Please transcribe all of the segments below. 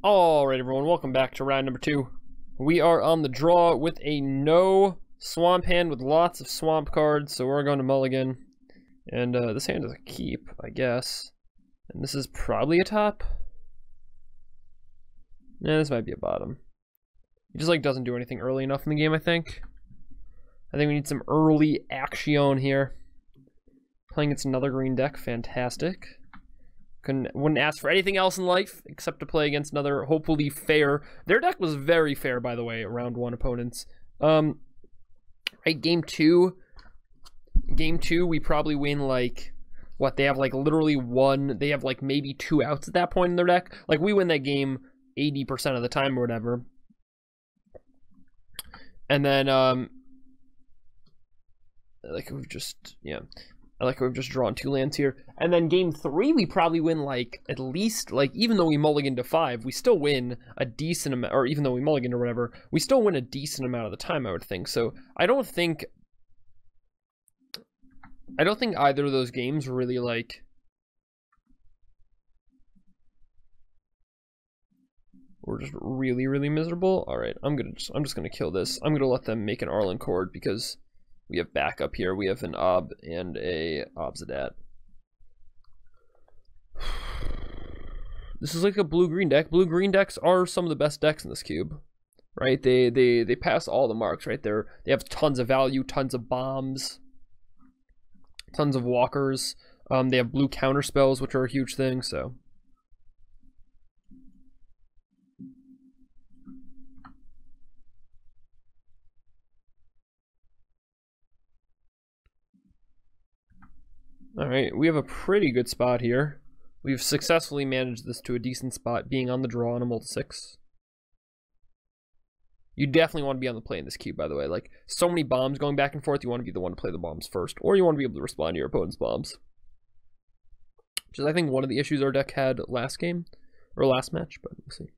Alright everyone, welcome back to round number 2. We are on the draw with a no swamp hand with lots of swamp cards, so we're going to mulligan. And this hand is a keep, I guess. And this is probably a top. Yeah, this might be a bottom. He just doesn't do anything early enough in the game, I think. I think we need some early action here. Playing against another green deck, fantastic. Wouldn't ask for anything else in life except to play against another hopefully fair. Their deck was very fair, by the way, round 1 opponents. Right, game two, we probably win what, they have literally one, they have maybe 2 outs at that point in their deck. We win that game 80% of the time or whatever. And then we've just, yeah. I like how we've just drawn 2 lands here. And then game 3, we probably win, at least, even though we mulligan to 5, we still win a decent amount, or even though we mulligan or whatever, we still win a decent amount of the time, I would think. So I don't think either of those games really, we're just really, really miserable. All right, I'm just gonna kill this. I'm gonna let them make an Arlen Cord because we have backup here. We have an Ob and a Obsidat. This is like a blue-green deck. Blue-green decks are some of the best decks in this cube, right? They pass all the marks, right? They have tons of value, tons of bombs, tons of walkers. They have blue counter spells, which are a huge thing, so. Alright, we have a pretty good spot here. We've successfully managed this to a decent spot, being on the draw on a multi-6. You definitely want to be on the play in this cube, by the way. So many bombs going back and forth, you want to be the one to play the bombs first. Or you want to be able to respond to your opponent's bombs. Which is, I think, one of the issues our deck had last game. Or last match, but we'll see.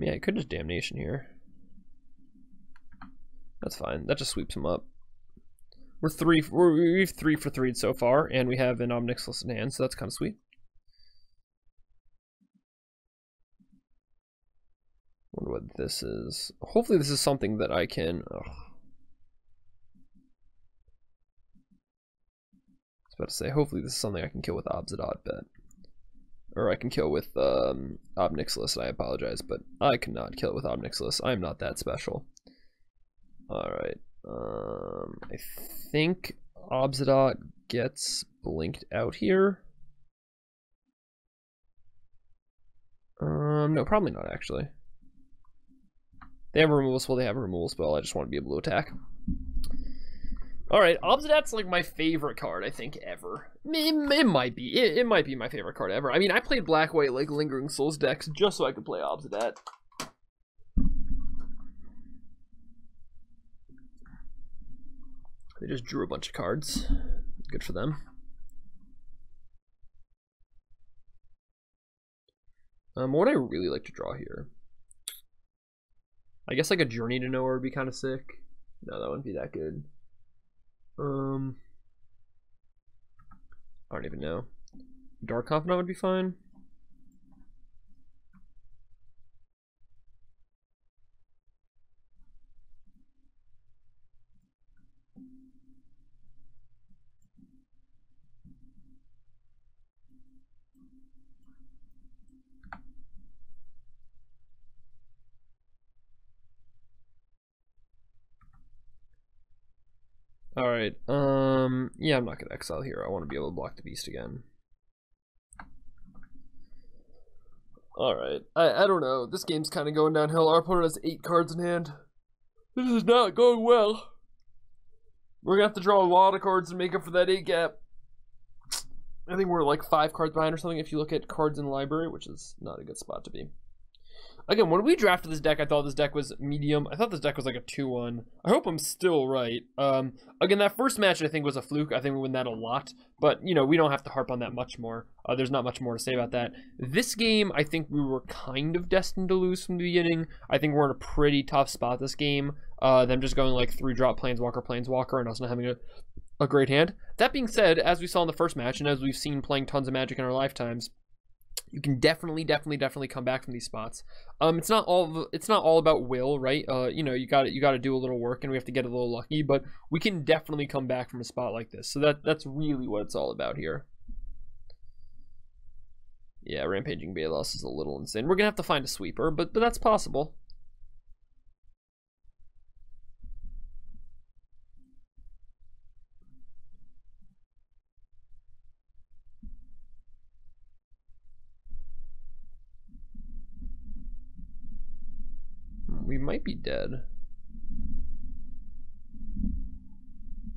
Yeah, it could just Damnation here. That's fine. That just sweeps him up. We've 3 for 3'd so far, and we have an Ob Nixilis in hand, so that's kind of sweet. Wonder what this is. Hopefully this is something that I can. I was about to say, hopefully this is something I can kill with Obsidat, bet. Or I can kill with Ob Nixilis, I apologize, but I cannot kill it with Ob Nixilis. I am not that special. Alright. I think Obsidat gets blinked out here. No, probably not, actually. They have a removal spell, they have a removal spell. I just want to be able to attack. Alright, Obsidat's my favorite card, I think, ever. It might be. It might be my favorite card ever. I mean, I played black-white, Lingering Souls decks just so I could play Obsidat. They just drew a bunch of cards. Good for them. What would I really like to draw here? I guess a Journey to Nowhere would be kind of sick. No, that wouldn't be that good. I don't even know. Dark Confidant would be fine. Alright, yeah, I'm not gonna exile here. I want to be able to block the beast again. Alright, I don't know. This game's kind of going downhill. Our opponent has 8 cards in hand. This is not going well. We're gonna have to draw a lot of cards to make up for that 8 gap. I think we're 5 cards behind or something if you look at cards in the library, which is not a good spot to be. Again, when we drafted this deck, I thought this deck was medium. I thought this deck was a 2-1. I hope I'm still right. Again, that first match I think was a fluke. I think we win that a lot. But, we don't have to harp on that much more. There's not much more to say about that. This game, I think we were kind of destined to lose from the beginning. I think we're in a pretty tough spot this game. them just going like 3-drop Planeswalker, and us not having a great hand. That being said, as we saw in the first match, and as we've seen playing tons of Magic in our lifetimes, you can definitely come back from these spots. It's not all about will, right? You know, you got to do a little work, and we have to get a little lucky, but we can definitely come back from a spot like this. So that's really what it's all about here. Yeah, Rampaging Balos is a little insane. We're gonna have to find a sweeper, but that's possible. We might be dead.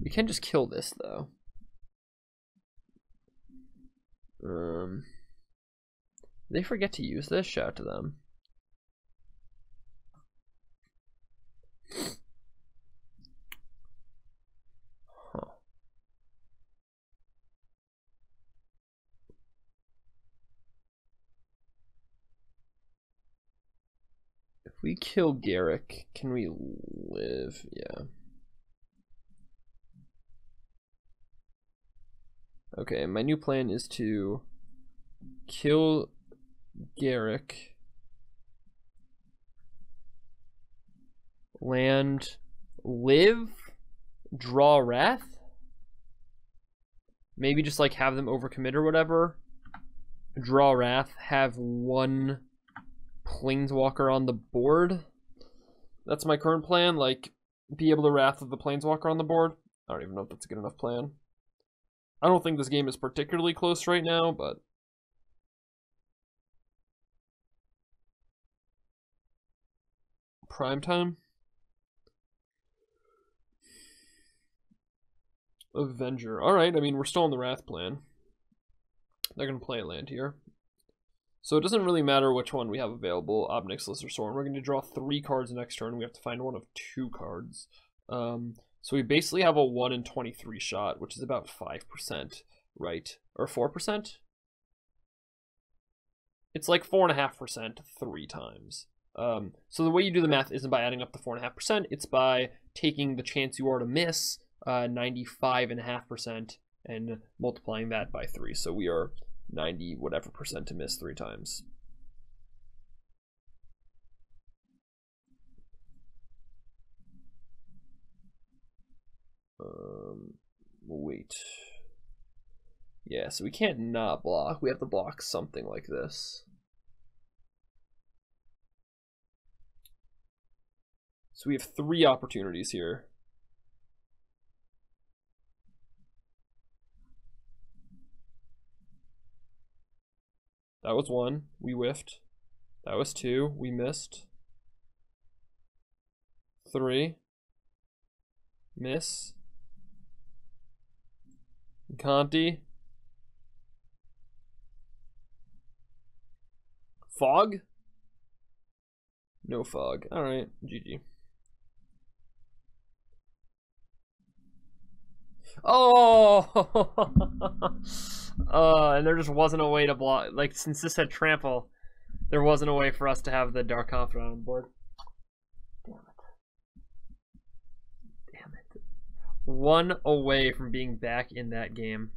We can just kill this, though. They forget to use this? Shout to them. Huh. If we kill Garrick, can we live? Yeah. Okay, my new plan is to kill Garrick, land, live, draw Wrath, maybe just like have them overcommit or whatever, draw Wrath, have 1 Planeswalker on the board. That's my current plan, like be able to Wrath of the Planeswalker on the board. I don't even know if that's a good enough plan. I don't think this game is particularly close right now, but prime time. Avenger. Alright, I mean, we're still on the Wrath plan. They're going to play a land here. So it doesn't really matter which one we have available, Obnixilus or Sorin. We're going to draw 3 cards next turn. We have to find one of 2 cards. So we basically have a 1 in 23 shot, which is about 5%, right? Or 4%? It's like 4.5% 3 times. So the way you do the math isn't by adding up the 4.5%, it's by taking the chance you are to miss, 95.5%, and multiplying that by 3. So we are 90 whatever percent to miss 3 times. Wait. Yeah, so we can't not block. We have to block something like this. So we have 3 opportunities here. That was 1, we whiffed. That was 2, we missed. 3, miss. Conti. Fog? No fog. Alright, GG. Oh! And there just wasn't a way to block. Like, since this had trample, there wasn't a way for us to have the Dark Confidant on board. Damn it. Damn it. 1 away from being back in that game.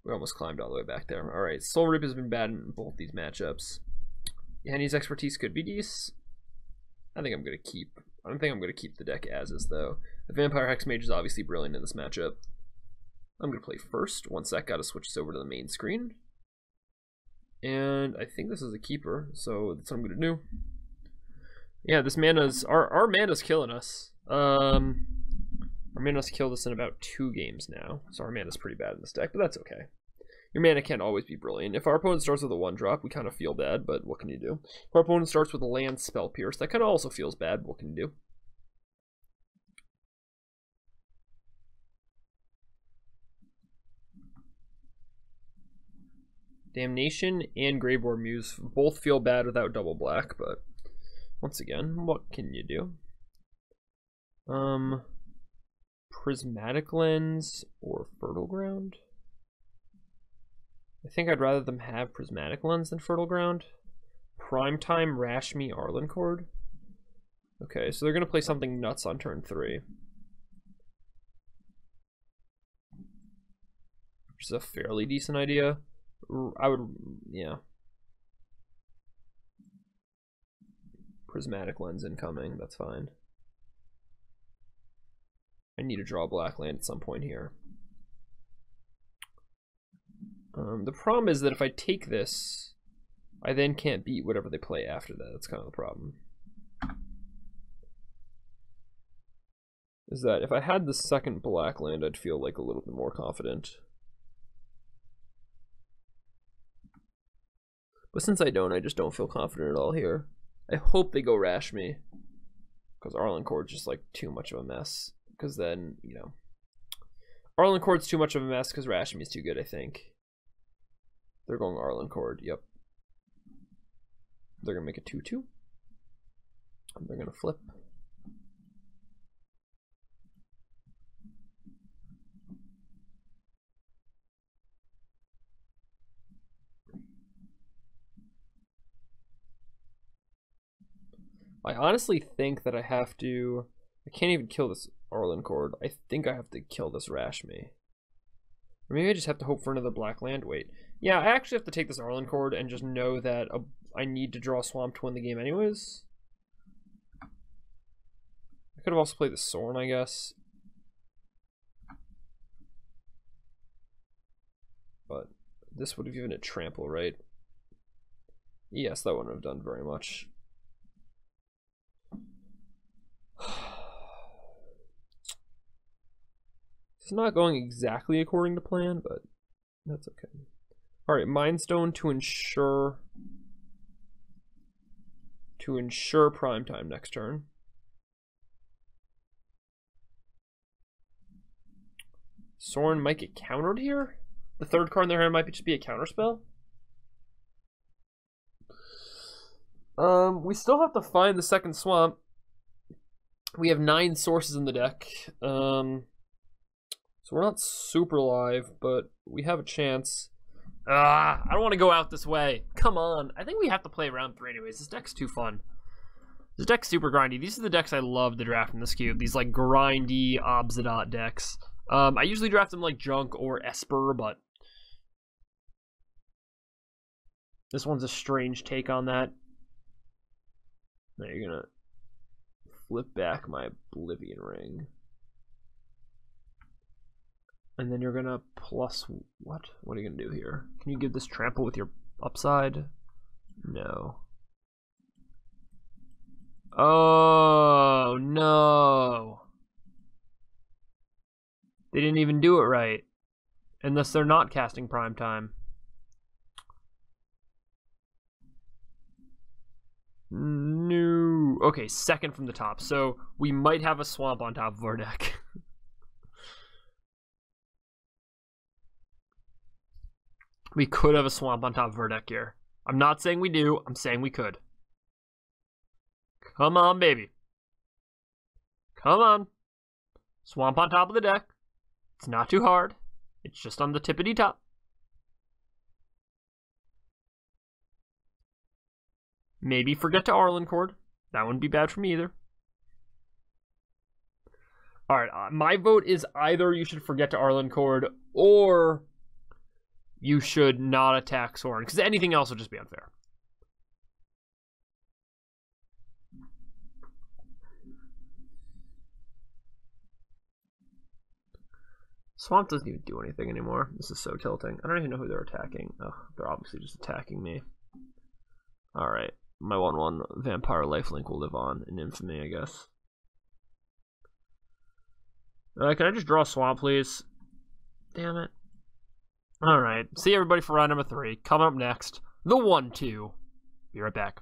We almost climbed all the way back there. Alright, Soul Rip has been bad in both these matchups. Henny's expertise could be decent. I think I'm gonna keep the deck as is though. The Vampire Hexmage is obviously brilliant in this matchup. I'm gonna play first. Once that gotta switch us over to the main screen. And I think this is a keeper, so that's what I'm gonna do. Yeah, this mana's our mana's killing us. Our mana's killed us in about 2 games now. So our mana's pretty bad in this deck, but that's okay. Your mana can't always be brilliant. If our opponent starts with a 1-drop, we kind of feel bad, but what can you do? If our opponent starts with a land Spell Pierce, that kind of also feels bad, what can you do? Damnation and Gravewar Muse both feel bad without double black, but once again, what can you do? Prismatic Lens or Fertile Ground? I think I'd rather them have Prismatic Lens than Fertile Ground. Primetime Rashmi Arlencord. Okay, so they're going to play something nuts on turn 3. Which is a fairly decent idea. I would, yeah. Prismatic Lens incoming, that's fine. I need to draw a black land at some point here. The problem is that if I take this, I then can't beat whatever they play after that. That's kind of the problem. Is that if I had the second black land, I'd feel like a little bit more confident. But since I don't, I just don't feel confident at all here. I hope they go Rashmi, because Arlencord's just like too much of a mess. Because then, you know, Arlencord's too much of a mess because Rashmi's too good, I think. They're going Arlencord, yep. They're going to make a 2-2. And they're going to flip. I honestly think that I have to... I can't even kill this Arlencord. I think I have to kill this Rashmi. Or maybe I just have to hope for another black land. Wait. Yeah, I actually have to take this Arlencord and just know that I need to draw a swamp to win the game anyways. I could have also played the Sorin, I guess. But this would have given it trample, right? Yes, that wouldn't have done very much. It's not going exactly according to plan, but that's okay. Alright, Mind Stone to ensure prime time next turn. Sorin might get countered here? The third card in their hand might just be a counterspell? We still have to find the second swamp. We have 9 sources in the deck. So we're not super live, but we have a chance. I don't want to go out this way. Come on. I think we have to play round 3 anyways. This deck's too fun. This deck's super grindy. These are the decks I love to draft in this cube. These like grindy Obsidian decks. I usually draft them like Junk or Esper, but this one's a strange take on that. Now you're gonna flip back my Oblivion Ring. And then you're gonna plus what? What are you gonna do here? Can you give this trample with your upside? No. Oh no. They didn't even do it right. Unless they're not casting prime time. No. Okay, second from the top. So we might have a swamp on top of our deck. We could have a swamp on top of our deck here. I'm not saying we do. I'm saying we could. Come on, baby. Come on. Swamp on top of the deck. It's not too hard. It's just on the tippity top. Maybe forget to Arlencord. That wouldn't be bad for me either. Alright, my vote is either you should forget to Arlencord or you should not attack Sorin, because anything else would just be unfair. Swamp doesn't even do anything anymore. This is so tilting. I don't even know who they're attacking. Oh, they're obviously just attacking me. Alright, my 1/1 Vampire Lifelink will live on in infamy, I guess. Can I just draw a swamp, please? Damn it. Alright, see everybody for round number 3. Coming up next, the 1-2. Be right back.